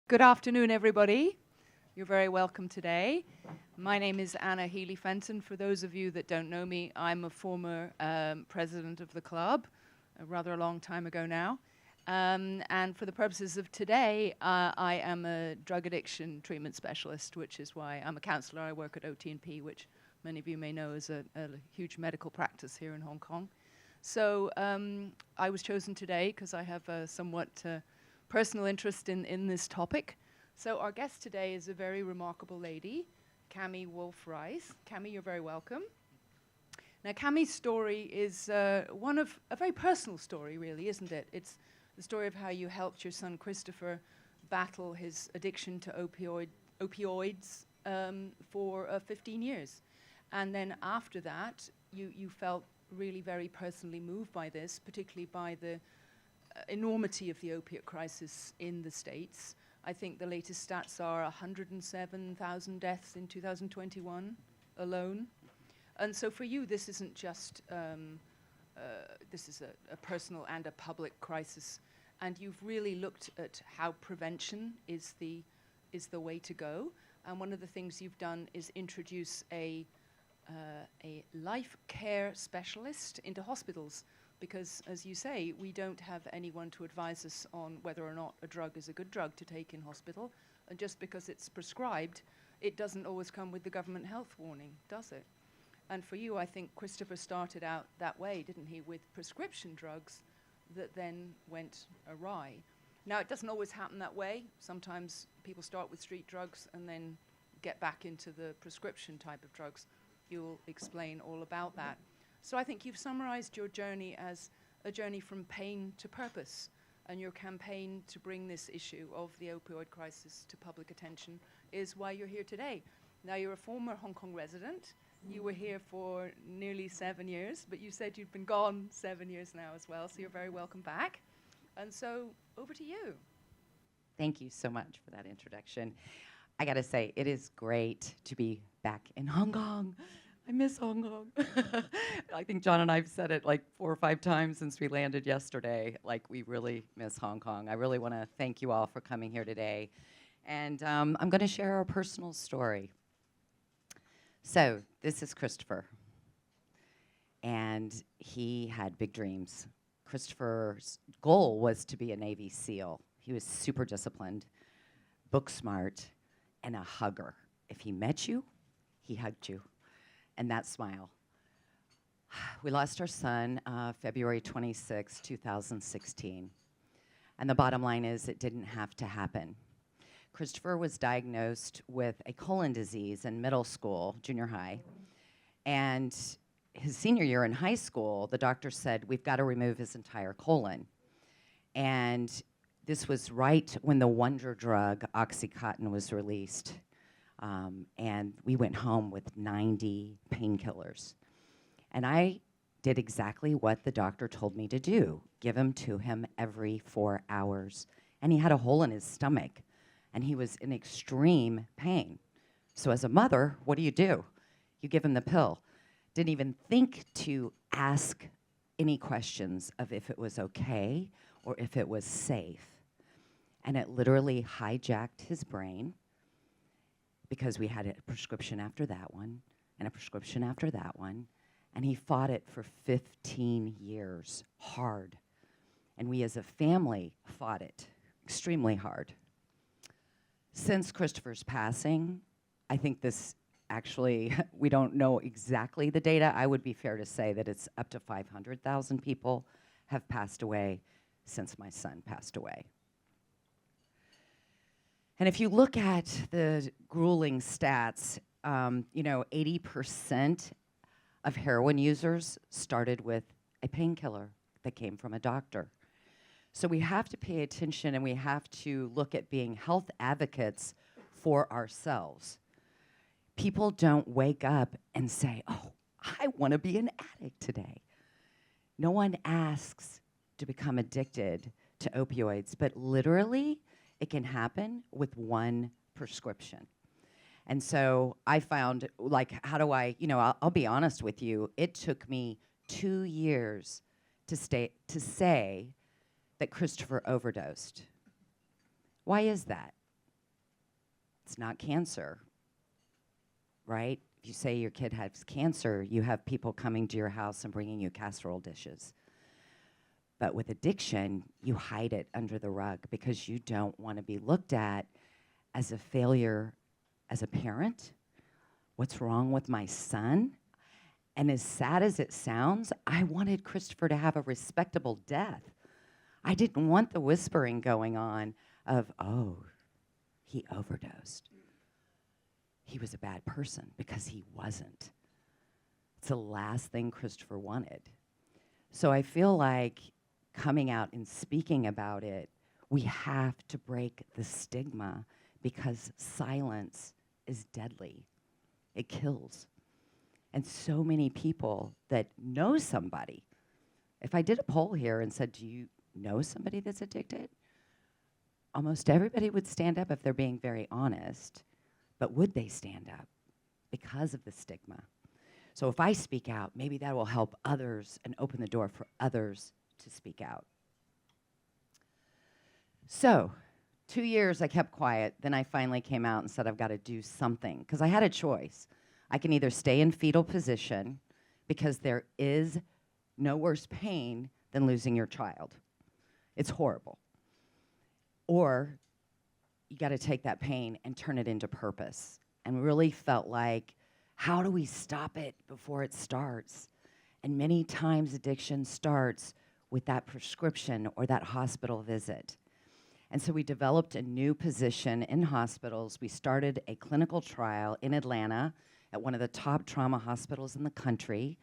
Good afternoon, everybody. You're very welcome today. My name is Anna Healy Fenton. For those of you that don't know me, I'm a former president of the club, rather a long time ago now. And for the purposes of today, I am a drug addiction treatment specialist, which is why I'm a counsellor. I work at OT&P, which many of you may know is a huge medical practice here in Hong Kong. So I was chosen today because I have a somewhat personal interest in this topic. So our guest today is a very remarkable lady, Cammie Wolf Rice. Cammie, you're very welcome. Now, Cammie's story is one of a very personal story, really, isn't it? It's the story of how you helped your son Christopher battle his addiction to opioids for 15 years. And then after that, you felt really very personally moved by this, particularly by the enormity of the opiate crisis in the States. I think the latest stats are 107,000 deaths in 2021 alone. And so for you, this isn't just, this is a personal and a public crisis. And you've really looked at how prevention is the way to go. And one of the things you've done is introduce a life care specialist into hospitals. Because, as you say, we don't have anyone to advise us on whether or not a drug is a good drug to take in hospital. And just because it's prescribed, it doesn't always come with the government health warning, does it? And for you, I think Christopher started out that way, didn't he, with prescription drugs that then went awry. Now, it doesn't always happen that way. Sometimes people start with street drugs and then get back into the prescription type of drugs. You'll explain all about that. So I think you've summarized your journey as a journey from pain to purpose, and your campaign to bring this issue of the opioid crisis to public attention is why you're here today. Now, you're a former Hong Kong resident. You were here for nearly 7 years, but you said you'd been gone 7 years now as well, so you're very welcome back. And so, over to you. Thank you so much for that introduction. I gotta say, it is great to be back in Hong Kong. I miss Hong Kong. I think John and I have said it like 4 or 5 times since we landed yesterday. Like, we really miss Hong Kong. I really want to thank you all for coming here today. And I'm going to share a personal story. So, this is Christopher. And he had big dreams. Christopher's goal was to be a Navy SEAL. He was super disciplined, book smart, and a hugger. If he met you, he hugged you. And that smile. We lost our son February 26, 2016. And the bottom line is it didn't have to happen. Christopher was diagnosed with a colon disease in middle school, junior high. And his senior year in high school, the doctor said, we've got to remove his entire colon. And this was right when the wonder drug, Oxycontin, was released. And we went home with 90 painkillers. And I did exactly what the doctor told me to do, give them to him every 4 hours. And he had a hole in his stomach, and he was in extreme pain. So as a mother, what do? You give him the pill. Didn't even think to ask any questions of if it was okay or if it was safe. And it literally hijacked his brain, because we had a prescription after that one, and a prescription after that one, and he fought it for 15 years, hard. And we as a family fought it extremely hard. Since Christopher's passing, I think this actually, we don't know exactly the data. I would be fair to say that it's up to 500,000 people have passed away since my son passed away. And if you look at the grueling stats, 80% of heroin users started with a painkiller that came from a doctor. So we have to pay attention, and we have to look at being health advocates for ourselves. People don't wake up and say, oh, I want to be an addict today. No one asks to become addicted to opioids, but literally, it can happen with one prescription. And so I found, like, how do I, I'll be honest with you, it took me 2 years to say that Christopher overdosed. Why is that? It's not cancer, right? If you say your kid has cancer, you have people coming to your house and bringing you casserole dishes. But with addiction, you hide it under the rug because you don't want to be looked at as a failure as a parent. What's wrong with my son? And as sad as it sounds, I wanted Christopher to have a respectable death. I didn't want the whispering going on of, oh, he overdosed. He was a bad person, because he wasn't. It's the last thing Christopher wanted. So I feel like coming out and speaking about it, we have to break the stigma, because silence is deadly. It kills. And so many people that know somebody, if I did a poll here and said, do you know somebody that's addicted? Almost everybody would stand up if they're being very honest. But would they stand up? Because of the stigma. So if I speak out, maybe that will help others and open the door for others to speak out. So 2 years I kept quiet. Then I finally came out and said, I've got to do something. Because I had a choice. I can either stay in fetal position, because there is no worse pain than losing your child. It's horrible. Or you got to take that pain and turn it into purpose. And really felt like, how do we stop it before it starts? And many times addiction starts with that prescription or that hospital visit. And so we developed a new position in hospitals. We started a clinical trial in Atlanta at one of the top trauma hospitals in the country.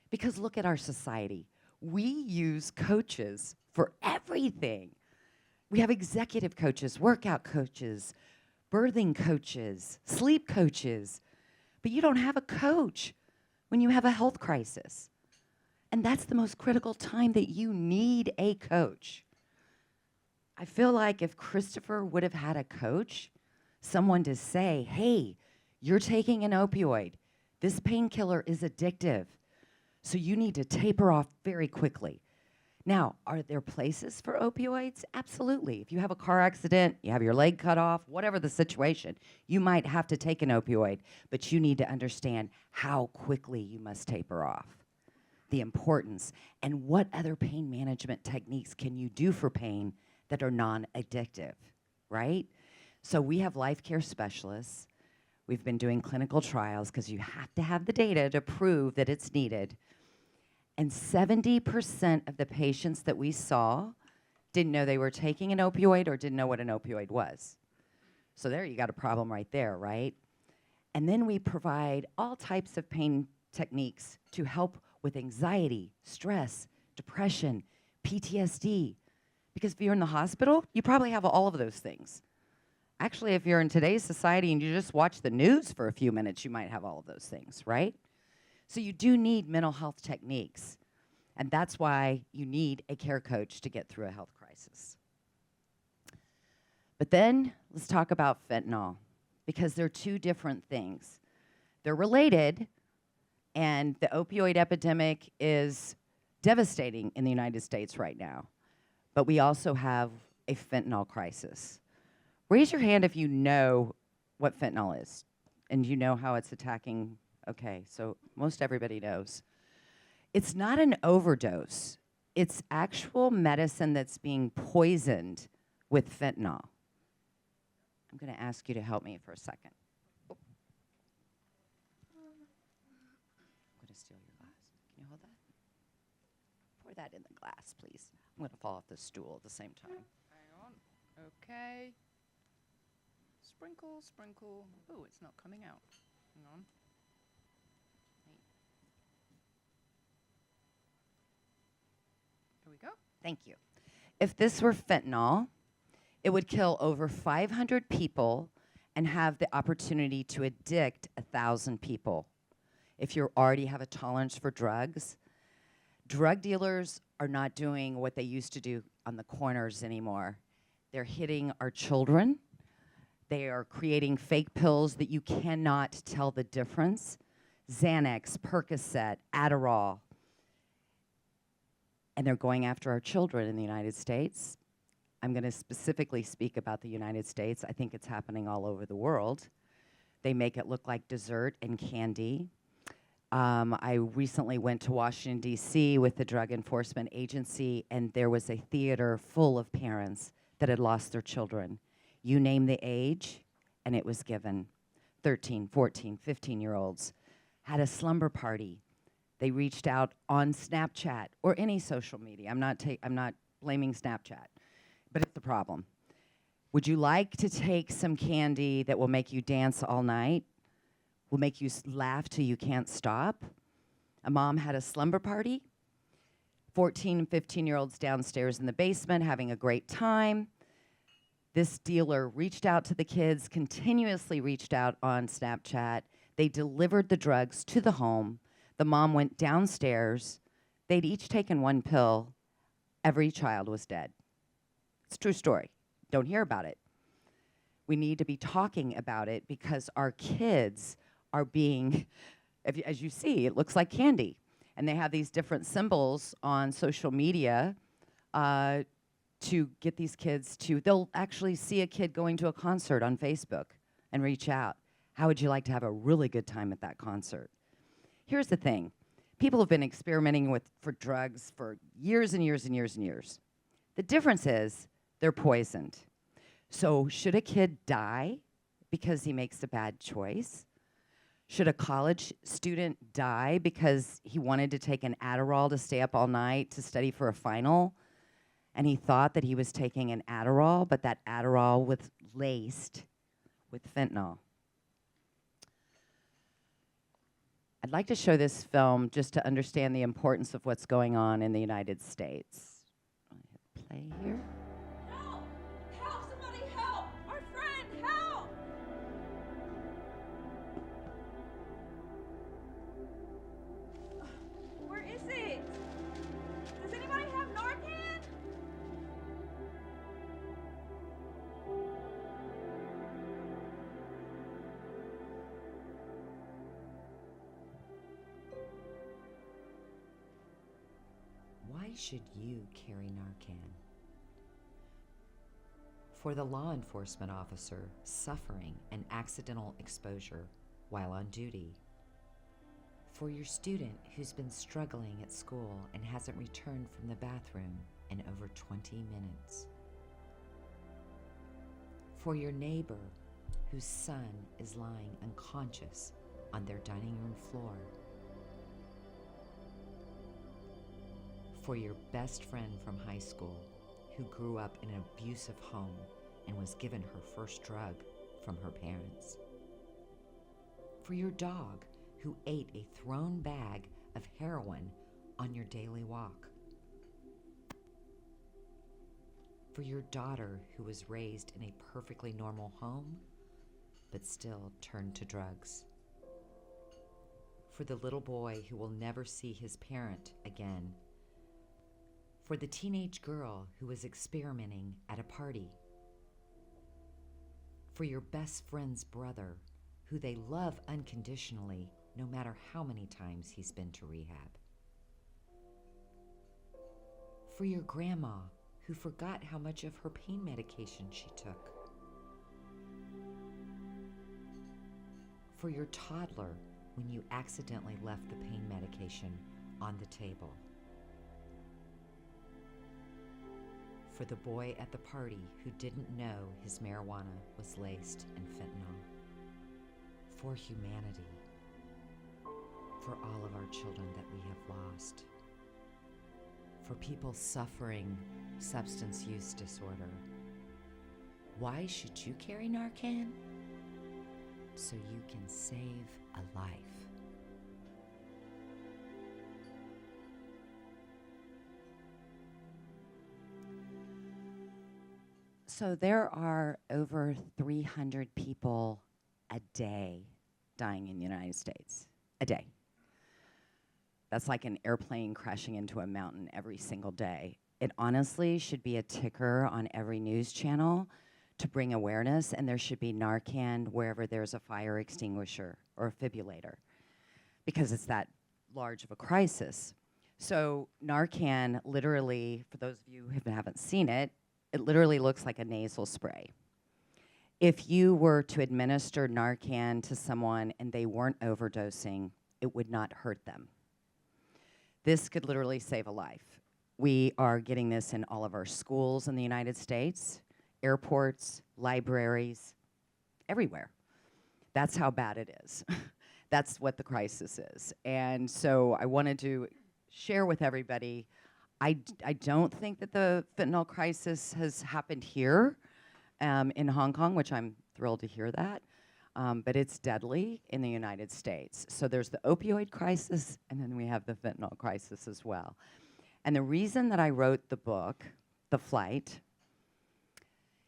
Because look at our society. We use coaches for everything. We have executive coaches, workout coaches, birthing coaches, sleep coaches. But you don't have a coach when you have a health crisis. And that's the most critical time that you need a coach. I feel like if Christopher would have had a coach, someone to say, hey, you're taking an opioid. This painkiller is addictive. So you need to taper off very quickly. Now, are there places for opioids? Absolutely. If you have a car accident, you have your leg cut off, whatever the situation, you might have to take an opioid, but you need to understand how quickly you must taper off, the importance, and what other pain management techniques can you do for pain that are non-addictive, right? So we have life care specialists. We've been doing clinical trials because you have to have the data to prove that it's needed. And 70% of the patients that we saw didn't know they were taking an opioid or didn't know what an opioid was. So there you got a problem right there, right? And then we provide all types of pain techniques to help with anxiety, stress, depression, PTSD. Because if you're in the hospital, you probably have all of those things. Actually, if you're in today's society and you just watch the news for a few minutes, you might have all of those things, right? So you do need mental health techniques. And that's why you need a care coach to get through a health crisis. But then let's talk about fentanyl, because they're two different things. They're related, and the opioid epidemic is devastating in the United States right now. But we also have a fentanyl crisis. Raise your hand if you know what fentanyl is and you know how it's attacking. Okay, so most everybody knows. It's not an overdose. It's actual medicine that's being poisoned with fentanyl. I'm going to ask you to help me for a second. Oh. I'm going to steal your glass. Can you hold that? Pour that in the glass, please. I'm going to fall off the stool at the same time. Hang on. Okay. Sprinkle, sprinkle. Oh, it's not coming out. Hang on. Here we go. Thank you. If this were fentanyl, it would kill over 500 people and have the opportunity to addict 1,000 people. If you already have a tolerance for drugs, drug dealers are not doing what they used to do on the corners anymore. They're hitting our children. They are creating fake pills that you cannot tell the difference. Xanax, Percocet, Adderall. And they're going after our children in the United States. I'm going to specifically speak about the United States. I think it's happening all over the world. They make it look like dessert and candy. I recently went to Washington, D.C. with the Drug Enforcement Agency, and there was a theater full of parents that had lost their children. You name the age, and it was given. 13, 14, 15-year-olds had a slumber party. They reached out on Snapchat or any social media. I'm not blaming Snapchat, but it's the problem. Would you like to take some candy that will make you dance all night? Will make you laugh till you can't stop? A mom had a slumber party. 14 and 15-year-olds downstairs in the basement having a great time. This dealer reached out to the kids, continuously reached out on Snapchat. They delivered the drugs to the home. The mom went downstairs. They'd each taken one pill. Every child was dead. It's a true story. Don't hear about it. We need to be talking about it because our kids are being, as you see, it looks like candy. And they have these different symbols on social media to get these kids to, they'll actually see a kid going to a concert on Facebook and reach out. How would you like to have a really good time at that concert? Here's the thing. People have been experimenting for drugs for years and years and years and years. The difference is they're poisoned. So should a kid die because he makes a bad choice? Should a college student die because he wanted to take an Adderall to stay up all night to study for a final? And he thought that he was taking an Adderall, but that Adderall was laced with fentanyl. I'd like to show this film just to understand the importance of what's going on in the United States. I'll hit play here. Help! Help! Somebody help! Our friend, help! Where is it? Does anybody have Narcan? Why should you carry Narcan? For the law enforcement officer suffering an accidental exposure while on duty. For your student who's been struggling at school and hasn't returned from the bathroom in over 20 minutes. For your neighbor whose son is lying unconscious on their dining room floor. For your best friend from high school who grew up in an abusive home and was given her first drug from her parents. For your dog who ate a thrown bag of heroin on your daily walk. For your daughter who was raised in a perfectly normal home, but still turned to drugs. For the little boy who will never see his parent again. For the teenage girl who was experimenting at a party. For your best friend's brother, who they love unconditionally, no matter how many times he's been to rehab. For your grandma, who forgot how much of her pain medication she took. For your toddler, when you accidentally left the pain medication on the table. For the boy at the party who didn't know his marijuana was laced in fentanyl. For humanity. For all of our children that we have lost. For people suffering substance use disorder. Why should you carry Narcan? So you can save a life. So there are over 300 people a day dying in the United States. A day. That's like an airplane crashing into a mountain every single day. It honestly should be a ticker on every news channel to bring awareness, and there should be Narcan wherever there's a fire extinguisher or a fibrillator, because it's that large of a crisis. So Narcan, literally, for those of you who haven't seen it, It literally looks like a nasal spray. If you were to administer Narcan to someone and they weren't overdosing, it would not hurt them. This could literally save a life. We are getting this in all of our schools in the United States, airports, libraries, everywhere. That's how bad it is. That's what the crisis is. And so I wanted to share with everybody, I don't think that the fentanyl crisis has happened here in Hong Kong, which I'm thrilled to hear that. But it's deadly in the United States. So there's the opioid crisis, and then we have the fentanyl crisis as well. And the reason that I wrote the book, The Flight,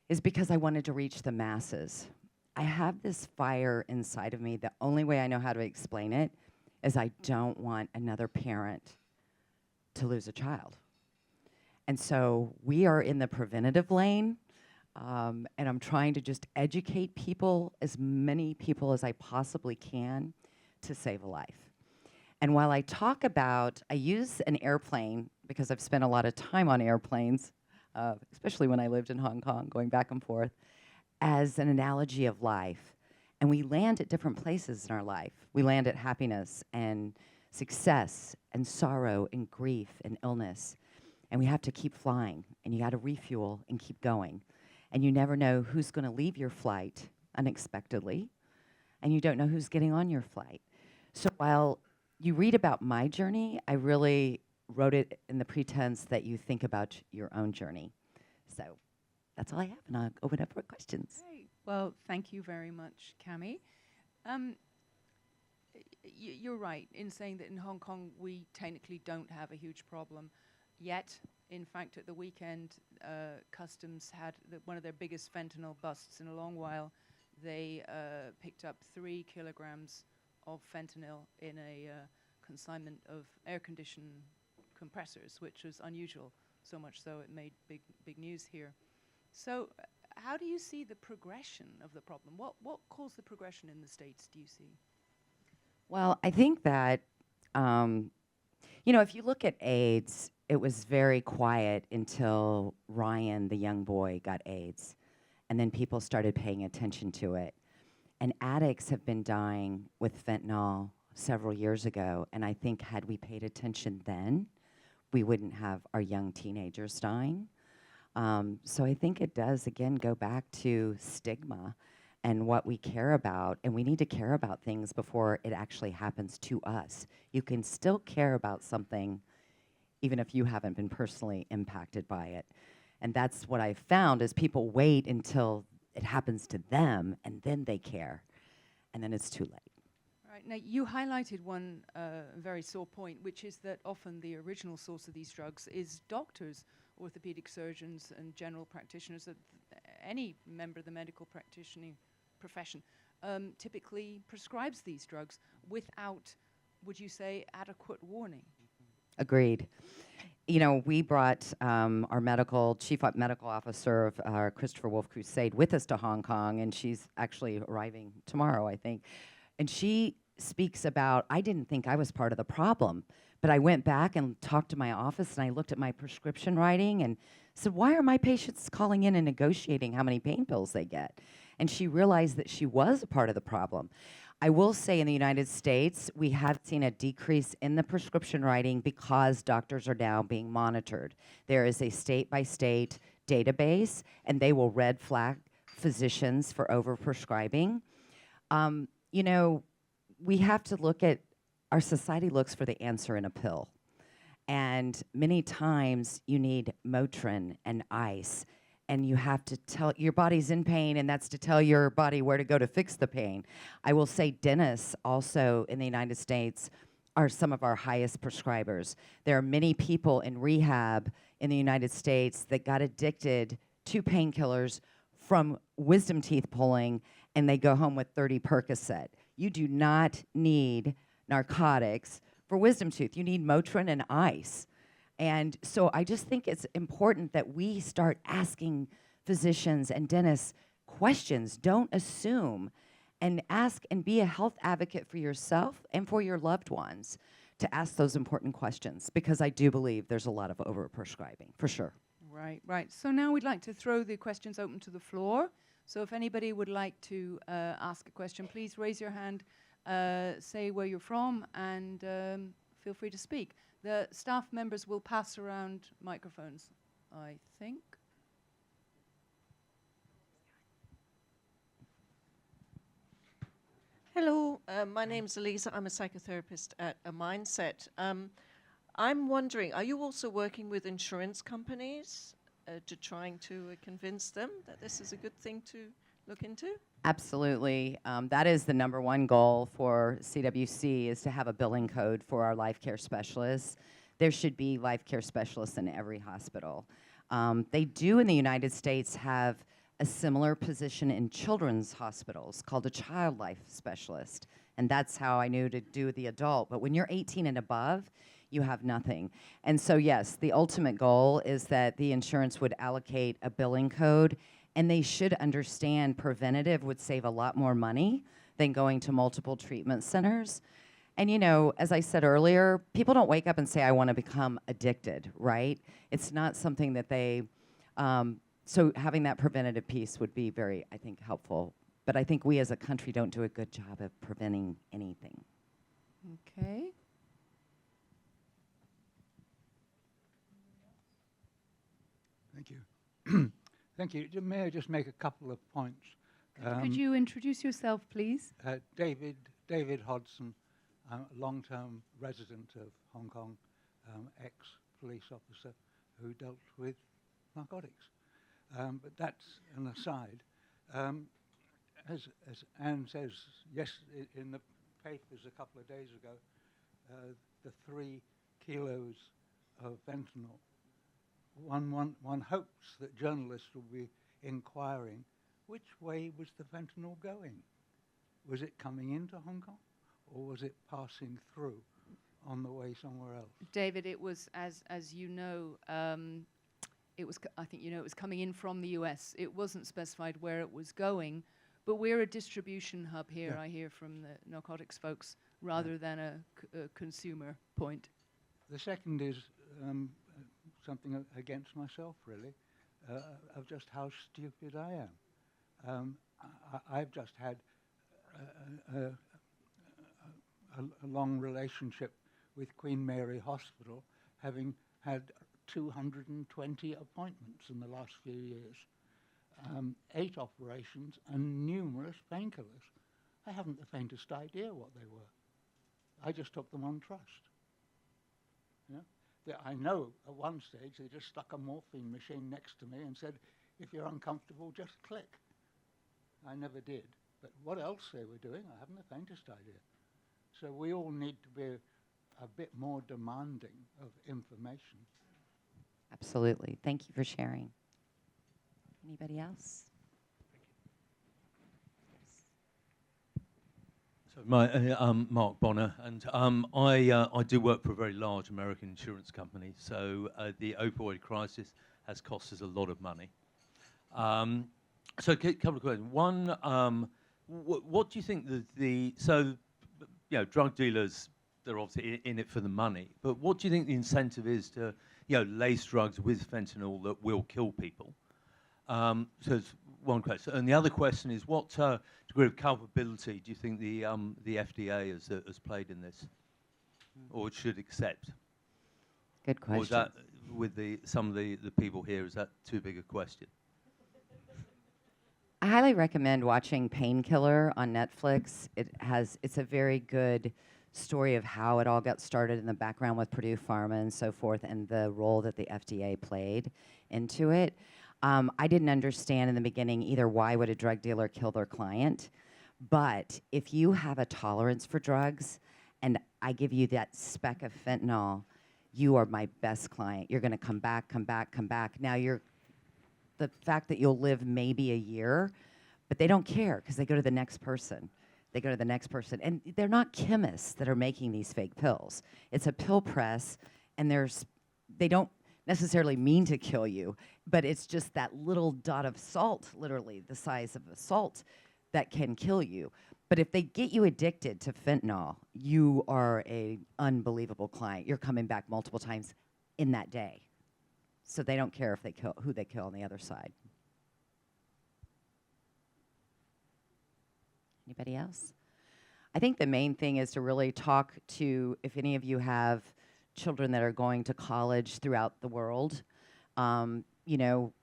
is because I wanted to reach the masses. I have this fire inside of me. The only way I know how to explain it is I don't want another parent to lose a child. And so we are in the preventative lane. And I'm trying to just educate people, as many people as I possibly can, to save a life. And while I talk about, I use an airplane, because I've spent a lot of time on airplanes, especially when I lived in Hong Kong, going back and forth, as an analogy of life. And we land at different places in our life. We land at happiness and success and sorrow and grief and illness. And we have to keep flying, and you got to refuel and keep going. And you never know who's going to leave your flight unexpectedly, and you don't know who's getting on your flight. So while you read about my journey, I really wrote it in the pretense that you think about your own journey. So that's all I have, and I'll open up for questions. Great. Well, thank you very much, Cammie. You're right in saying that in Hong Kong we technically don't have a huge problem yet. In fact, at the weekend, Customs had one of their biggest fentanyl busts in a long while. They picked up 3 kilograms of fentanyl in a consignment of air-conditioned compressors, which was unusual, so much so it made big news here. So how do you see the progression of the problem? What caused the progression in the States, do you see? Well, I think that, if you look at AIDS, it was very quiet until Ryan, the young boy, got AIDS. And then people started paying attention to it. And addicts have been dying with fentanyl several years ago. And I think had we paid attention then, we wouldn't have our young teenagers dying. So I think it does, again, go back to stigma and what we care about. And we need to care about things before it actually happens to us. You can still care about something even if you haven't been personally impacted by it. And that's what I've found is people wait until it happens to them, and then they care. And then it's too late. Right. Now, you highlighted one very sore point, which is that often the original source of these drugs is doctors, orthopedic surgeons, and general practitioners. Any member of the medical practitioner profession typically prescribes these drugs without, would you say, adequate warning? Agreed. We brought our chief medical officer of Christopher Wolf Crusade with us to Hong Kong, and she's actually arriving tomorrow, I think. And she speaks about, I didn't think I was part of the problem, but I went back and talked to my office, and I looked at my prescription writing and said, why are my patients calling in and negotiating how many pain pills they get? And she realized that she was a part of the problem. I will say in the United States, we have seen a decrease in the prescription writing because doctors are now being monitored. There is a state-by-state database, and they will red flag physicians for overprescribing. We have to look at, our society looks for the answer in a pill. And many times you need Motrin and ice, and you have to tell, your body's in pain, and that's to tell your body where to go to fix the pain. I will say dentists also in the United States are some of our highest prescribers. There are many people in rehab in the United States that got addicted to painkillers from wisdom teeth pulling, and they go home with 30 Percocet. You do not need narcotics for wisdom tooth. You need Motrin and ice. And so I just think it's important that we start asking physicians and dentists questions. Don't assume, and ask and be a health advocate for yourself and for your loved ones to ask those important questions, because I do believe there's a lot of overprescribing, for sure. Right. So now we'd like to throw the questions open to the floor. So if anybody would like to ask a question, please raise your hand, say where you're from, and feel free to speak. The staff members will pass around microphones, I think. Hello, my name's Elisa. I'm a psychotherapist at A Mindset. I'm wondering, are you also working with insurance companies to trying to convince them that this is a good thing to look into? Absolutely. That is the number one goal for CWC, is to have a billing code for our life care specialists. There should be life care specialists in every hospital. They do in the United States have a similar position in children's hospitals called a child life specialist. And that's how I knew to do the adult. But when you're 18 and above, you have nothing. And so yes, the ultimate goal is that the insurance would allocate a billing code, and they should understand preventative would save a lot more money than going to multiple treatment centers. And you know, as I said earlier, people don't wake up and say, I want to become addicted, right? It's not something that they, so having that preventative piece would be very, I think, helpful. But I think we as a country don't do a good job of preventing anything. Okay. Thank you. Thank you. May I just make a couple of points? Could you introduce yourself, please? David Hodson, a long-term resident of Hong Kong, ex-police officer who dealt with narcotics. But that's an aside. As Anne says, yes, in the papers a couple of days ago, the 3 kilos of fentanyl. One hopes that journalists will be inquiring, which way was the fentanyl going? Was it coming into Hong Kong, or was it passing through on the way somewhere else? David, it was, as you know, it was, I think you know, it was coming in from the US. It wasn't specified where it was going, but we're a distribution hub here, Yeah. I hear from the narcotics folks, rather than a consumer point. The second is something against myself, really, of just how stupid I am. I've just had a long relationship with Queen Mary Hospital, having had 220 appointments in the last few years, 8 operations and numerous painkillers. I haven't the faintest idea what they were. I just took them on trust. Yeah? I know at one stage they just stuck a morphine machine next to me and said, if you're uncomfortable, just click. I never did. But what else they were doing, I haven't the faintest idea. So we all need to be a bit more demanding of information. Absolutely. Thank you for sharing. Anybody else? So I'm Mark Bonner, and I do work for a very large American insurance company. So the opioid crisis has cost us a lot of money. So a couple of questions. One, what do you think drug dealers, they're obviously in it for the money, but what do you think the incentive is to, lace drugs with fentanyl that will kill people? So it's one question. And the other question is, what degree of culpability do you think the FDA has played in this, or should accept? Good question. Or is that, with some of the people here, is that too big a question? I highly recommend watching Painkiller on Netflix. It's a very good story of how it all got started in the background with Purdue Pharma and so forth, and the role that the FDA played into it. I didn't understand in the beginning either why would a drug dealer kill their client, but if you have a tolerance for drugs and I give you that speck of fentanyl, you are my best client. You're gonna come back, come back, come back. Now the fact that you'll live maybe a year, but they don't care because they go to the next person. They go to the next person. And they're not chemists that are making these fake pills. It's a pill press, and they don't necessarily mean to kill you, but it's just that little dot of salt, literally the size of a salt, that can kill you. But if they get you addicted to fentanyl, you are an unbelievable client. You're coming back multiple times in that day. So they don't care if they kill who they kill on the other side. Anybody else? I think the main thing is to really talk to, if any of you have children that are going to college throughout the world, you know,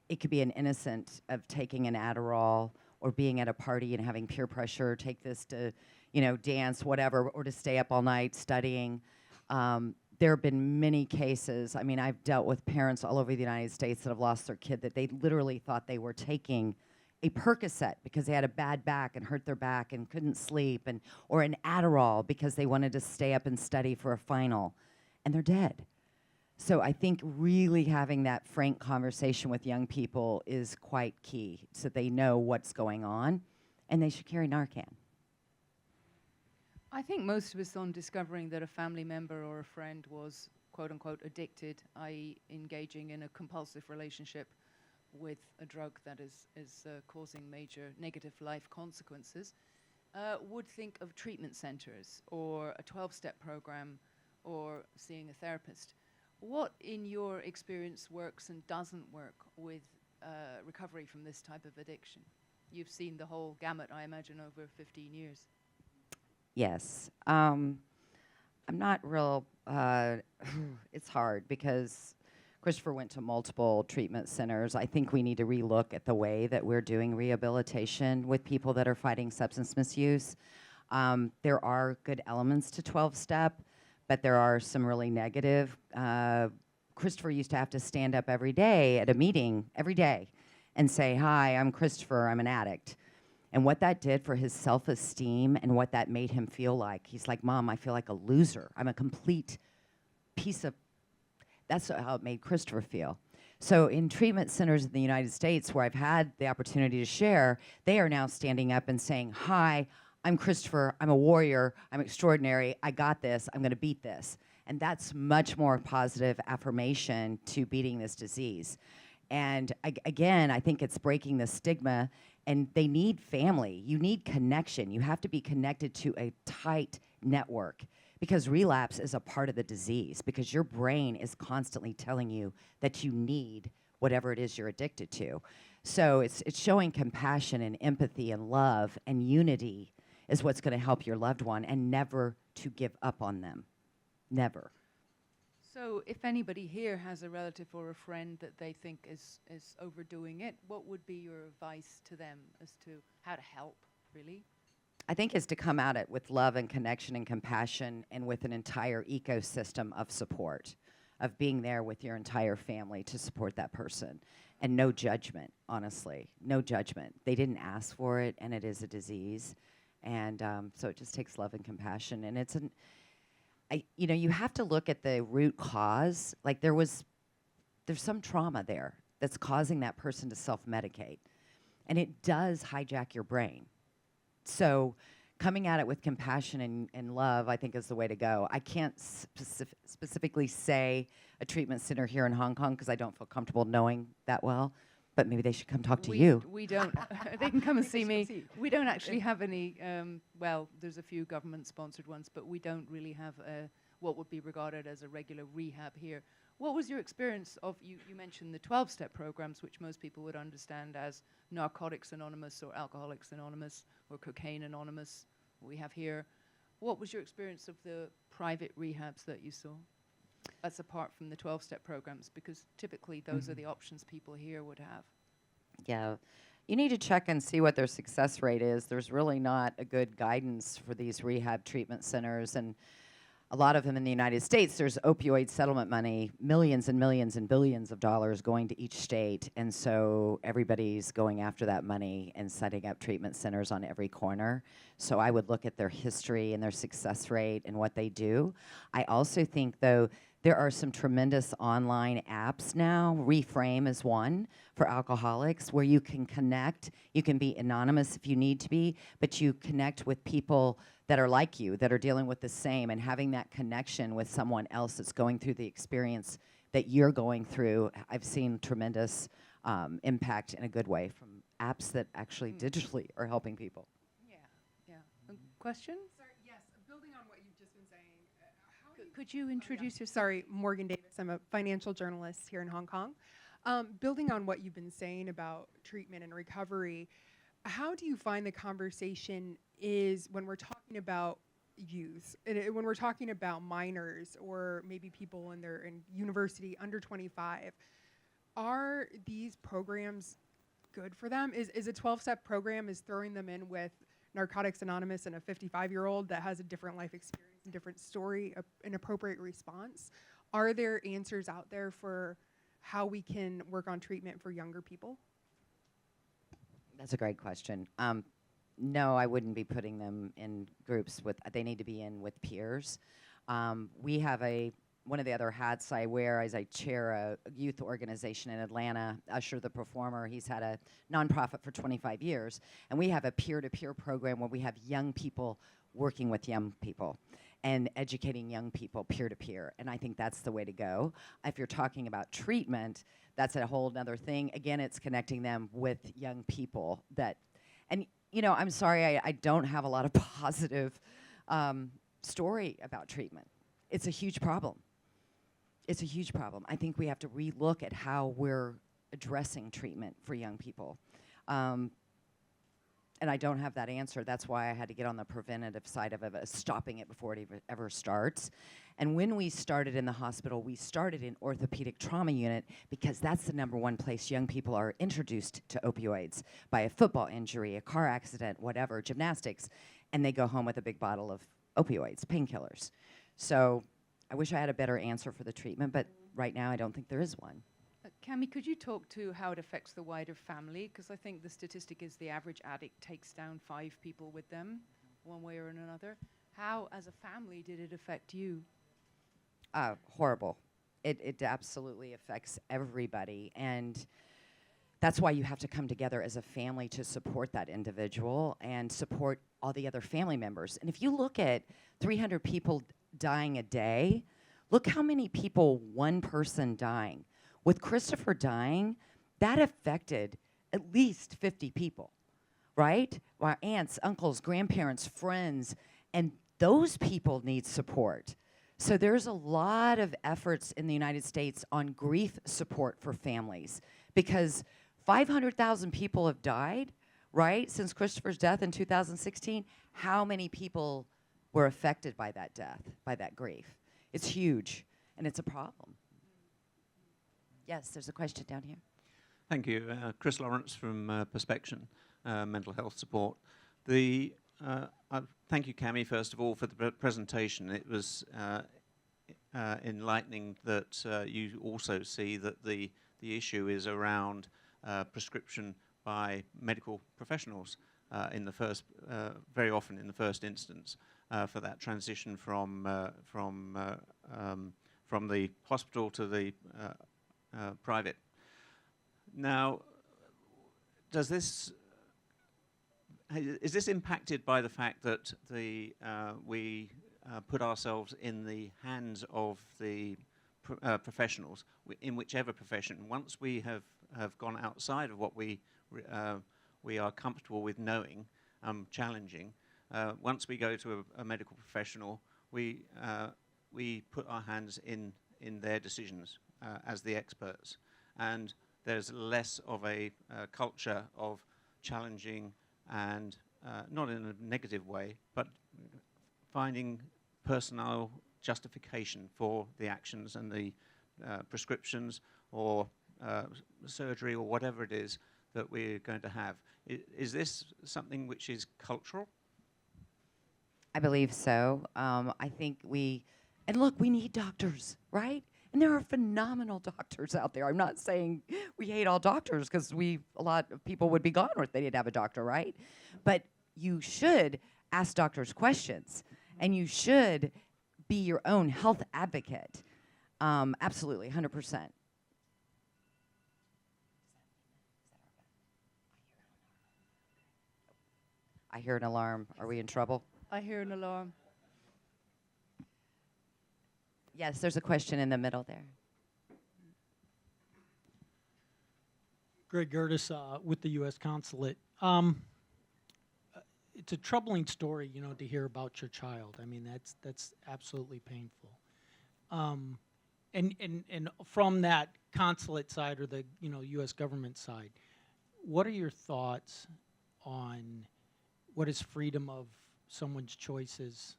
it could be an innocent of taking an Adderall or being at a party and having peer pressure, take this to, you know, dance, whatever, or to stay up all night studying. There have been many cases. I mean, I've dealt with parents all over the United States that have lost their kid that they literally thought they were taking a Percocet because they had a bad back and hurt their back and couldn't sleep, and or an Adderall because they wanted to stay up and study for a final, and they're dead. So I think really having that frank conversation with young people is quite key, so they know what's going on, and they should carry Narcan. I think most of us, on discovering that a family member or a friend was quote unquote addicted, i.e. engaging in a compulsive relationship with a drug that is causing major negative life consequences, would think of treatment centers or a 12-step program or seeing a therapist. What, in your experience, works and doesn't work with recovery from this type of addiction? You've seen the whole gamut, I imagine, over 15 years. Yes. I'm not real, it's hard because Christopher went to multiple treatment centers. I think we need to relook at the way that we're doing rehabilitation with people that are fighting substance misuse. There are good elements to 12-step, but there are some really negative. Christopher used to have to stand up every day at a meeting, every day, and say, "Hi, I'm Christopher, I'm an addict." And what that did for his self-esteem and what that made him feel like, he's like, "Mom, I feel like a loser. I'm a complete piece of..." That's how it made Christopher feel. So in treatment centers in the United States where I've had the opportunity to share, they are now standing up and saying, "Hi, I'm Christopher, I'm a warrior, I'm extraordinary, I got this, I'm gonna beat this." And that's much more positive affirmation to beating this disease. And again, I think it's breaking the stigma, and they need family. You need connection. You have to be connected to a tight network because relapse is a part of the disease because your brain is constantly telling you that you need whatever it is you're addicted to. So it's showing compassion and empathy and love and unity is what's going to help your loved one, and never to give up on them. Never. So if anybody here has a relative or a friend that they think is overdoing it, what would be your advice to them as to how to help, really? I think is to come at it with love and connection and compassion and with an entire ecosystem of support, of being there with your entire family to support that person. And no judgment, honestly, no judgment. They didn't ask for it, and it is a disease. And so it just takes love and compassion. And it's you know, you have to look at the root cause. Like there's some trauma there that's causing that person to self-medicate. And it does hijack your brain. So coming at it with compassion and love, I think, is the way to go. I can't specifically say a treatment center here in Hong Kong because I don't feel comfortable knowing that well. But maybe they should come talk to you. We don't. They can come and see me. We don't actually have any, well, there's a few government-sponsored ones, but we don't really have what would be regarded as a regular rehab here. What was your experience of, you mentioned the 12-step programs, which most people would understand as Narcotics Anonymous or Alcoholics Anonymous or Cocaine Anonymous, what we have here. What was your experience of the private rehabs that you saw? That's apart from the 12-step programs, because typically those are the options people here would have. Yeah. You need to check and see what their success rate is. There's really not a good guidance for these rehab treatment centers. And a lot of them in the United States, there's opioid settlement money, millions and millions and billions of dollars going to each state. And so everybody's going after that money and setting up treatment centers on every corner. So I would look at their history and their success rate and what they do. I also think, though, there are some tremendous online apps now. Reframe is one for alcoholics where you can connect. You can be anonymous if you need to be, but you connect with people that are like you, that are dealing with the same, and having that connection with someone else that's going through the experience that you're going through. I've seen tremendous impact in a good way from apps that actually digitally are helping people. Yeah. A question? Sorry, yes, building on what you've just been saying, how do you Could you introduce yourself? Sorry, Morgan Davis. I'm a financial journalist here in Hong Kong. Building on what you've been saying about treatment and recovery, how do you find the conversation is when we're talking about youth, and when we're talking about minors or maybe people in university under 25, are these programs good for them? Is a 12-step program is throwing them in with Narcotics Anonymous and a 55-year-old that has a different life experience, a different story, an appropriate response? Are there answers out there for how we can work on treatment for younger people? That's a great question. No, I wouldn't be putting them in groups with, they need to be in with peers. We have one of the other hats I wear is I chair a youth organization in Atlanta, Usher the Performer. He's had a nonprofit for 25 years. And we have a peer-to-peer program where we have young people working with young people and educating young people peer-to-peer. And I think that's the way to go. If you're talking about treatment, that's a whole other thing. Again, it's connecting them with young people and you know, I'm sorry, I don't have a lot of positive story about treatment. It's a huge problem. It's a huge problem. I think we have to relook at how we're addressing treatment for young people. And I don't have that answer. That's why I had to get on the preventative side of it, stopping it before it ever starts. And when we started in the hospital, we started in orthopedic trauma unit because that's the #1 place young people are introduced to opioids by a football injury, a car accident, whatever, gymnastics, and they go home with a big bottle of opioids, painkillers. So I wish I had a better answer for the treatment, but right now I don't think there is one. Cammie, could you talk to how it affects the wider family? Because I think the statistic is the average addict takes down 5 people with them, one way or another. How, as a family, did it affect you? Horrible. It absolutely affects everybody. And that's why you have to come together as a family to support that individual and support all the other family members. And if you look at 300 people dying a day, look how many people one person dying. With Christopher dying, that affected at least 50 people, right? Our aunts, uncles, grandparents, friends, and those people need support. So there's a lot of efforts in the United States on grief support for families because 500,000 people have died, right, since Christopher's death in 2016. How many people were affected by that death, by that grief? It's huge, and it's a problem. Yes, there's a question down here. Thank you. Chris Lawrence from Perspection, Mental Health Support. Thank you, Cammie, first of all, for the presentation. It was enlightening that you also see that the issue is around prescription by medical professionals in the first, very often in the first instance, for that transition from the hospital to the private. Now, is this impacted by the fact that we put ourselves in the hands of the professionals in whichever profession? Once we have gone outside of what we are comfortable with knowing, challenging, once we go to a medical professional, we put our hands in their decisions as the experts, and there's less of a culture of challenging and not in a negative way, but finding personal justification for the actions and the prescriptions or surgery or whatever it is that we're going to have. Is this something which is cultural? I believe so. I think and look, we need doctors, right? And there are phenomenal doctors out there. I'm not saying we hate all doctors because a lot of people would be gone if they didn't have a doctor, right? But you should ask doctors questions, and you should be your own health advocate. Absolutely, 100%. I hear an alarm. Are we in trouble? I hear an alarm. Yes, there's a question in the middle there. Greg Gertis with the U.S. Consulate. It's a troubling story, to hear about your child. I mean, that's absolutely painful. And from that consulate side or the U.S. government side, what are your thoughts on what is freedom of someone's choices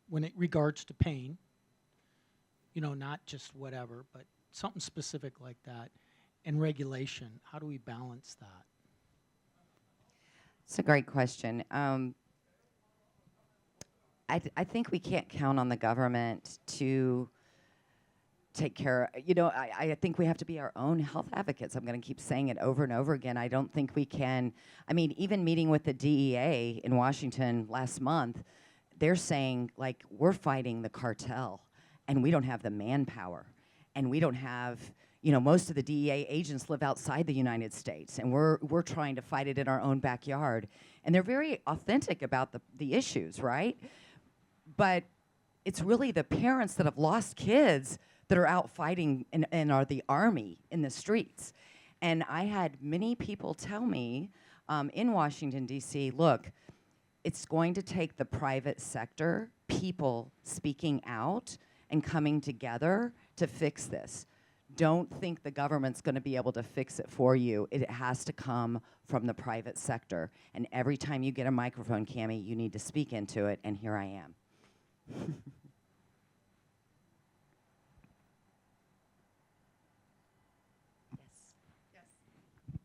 when it regards to pain? Not just whatever, but something specific like that, and regulation. How do we balance that? It's a great question. I think we can't count on the government to take care. I think we have to be our own health advocates. I'm going to keep saying it over and over again. I don't think we can. I mean, even meeting with the DEA in Washington last month, they're saying, like, we're fighting the cartel, and we don't have the manpower, and we don't have, most of the DEA agents live outside the United States, and we're trying to fight it in our own backyard. And they're very authentic about the issues, right? But it's really the parents that have lost kids that are out fighting and are the army in the streets. And I had many people tell me in Washington, D.C., look, it's going to take the private sector, people speaking out and coming together to fix this. Don't think the government's going to be able to fix it for you. It has to come from the private sector. And every time you get a microphone, Cammie, you need to speak into it, and here I am.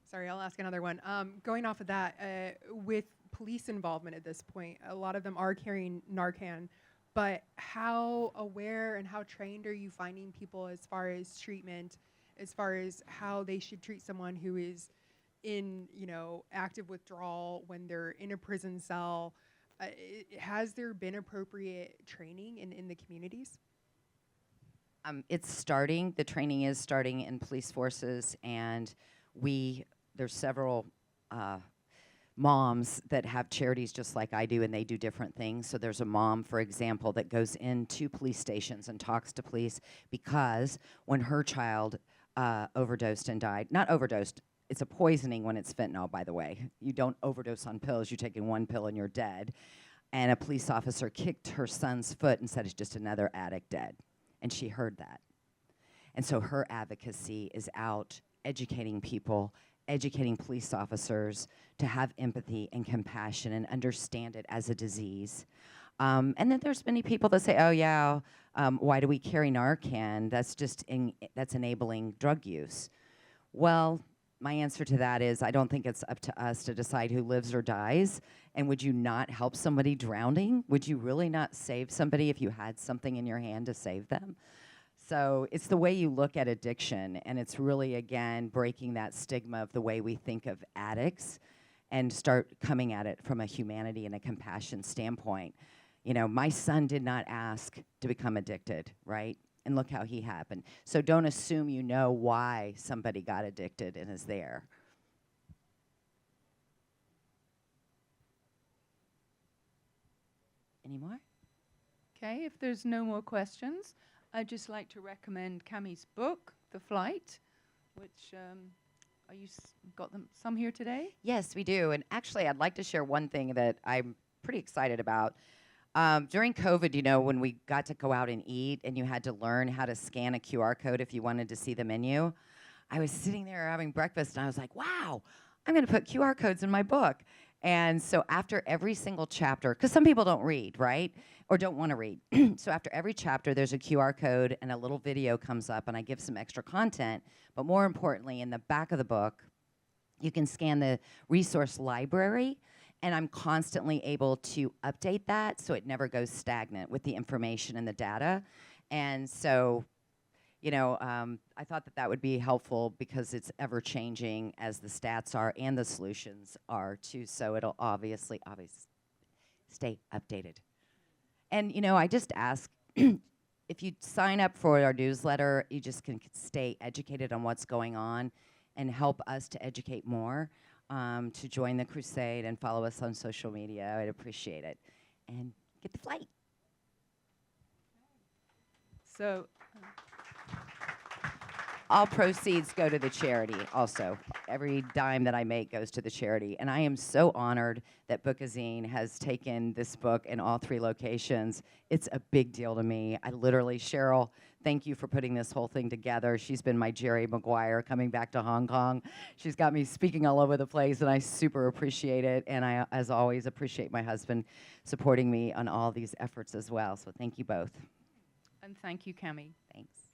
Sorry, I'll ask another one. Going off of that, with police involvement at this point, a lot of them are carrying Narcan, but how aware and how trained are you finding people as far as treatment, as far as how they should treat someone who is in, active withdrawal when they're in a prison cell? Has there been appropriate training in the communities? It's starting. The training is starting in police forces, and there's several moms that have charities just like I do, and they do different things. So there's a mom, for example, that goes into police stations and talks to police because when her child overdosed and died, not overdosed, it's a poisoning when it's fentanyl, by the way. You don't overdose on pills. You're taking one pill and you're dead. And a police officer kicked her son's foot and said, it's just another addict dead. And she heard that. And so her advocacy is out educating people, educating police officers to have empathy and compassion and understand it as a disease. And then there's many people that say, oh yeah, why do we carry Narcan? That's enabling drug use. Well, my answer to that is I don't think it's up to us to decide who lives or dies. And would you not help somebody drowning? Would you really not save somebody if you had something in your hand to save them? So it's the way you look at addiction, and it's really, again, breaking that stigma of the way we think of addicts and start coming at it from a humanity and a compassion standpoint. My son did not ask to become addicted, right? And look how he happened. So don't assume you know why somebody got addicted and is there. Any more? Okay, if there's no more questions, I'd just like to recommend Cammie's book, The Flight, which got them some here today? Yes, we do. And actually, I'd like to share one thing that I'm pretty excited about. During COVID, when we got to go out and eat and you had to learn how to scan a QR code if you wanted to see the menu, I was sitting there having breakfast and I was like, wow, I'm going to put QR codes in my book. And so after every single chapter, because some people don't read, right? Or don't want to read. So after every chapter, there's a QR code and a little video comes up and I give some extra content. But more importantly, in the back of the book, you can scan the resource library, and I'm constantly able to update that so it never goes stagnant with the information and the data. And so, I thought that would be helpful because it's ever changing as the stats are and the solutions are too. So it'll obviously stay updated. And, I just ask, if you sign up for our newsletter, you just can stay educated on what's going on and help us to educate more, to join the crusade and follow us on social media. I'd appreciate it. And get the flight. So, all proceeds go to the charity also. Every dime that I make goes to the charity. And I am so honored that Bookazine has taken this book in all 3 locations. It's a big deal to me. I literally, Cheryl, thank you for putting this whole thing together. She's been my Jerry Maguire coming back to Hong Kong. She's got me speaking all over the place, and I super appreciate it. And I, as always, appreciate my husband supporting me on all these efforts as well. So thank you both. And thank you, Cammie. Thanks.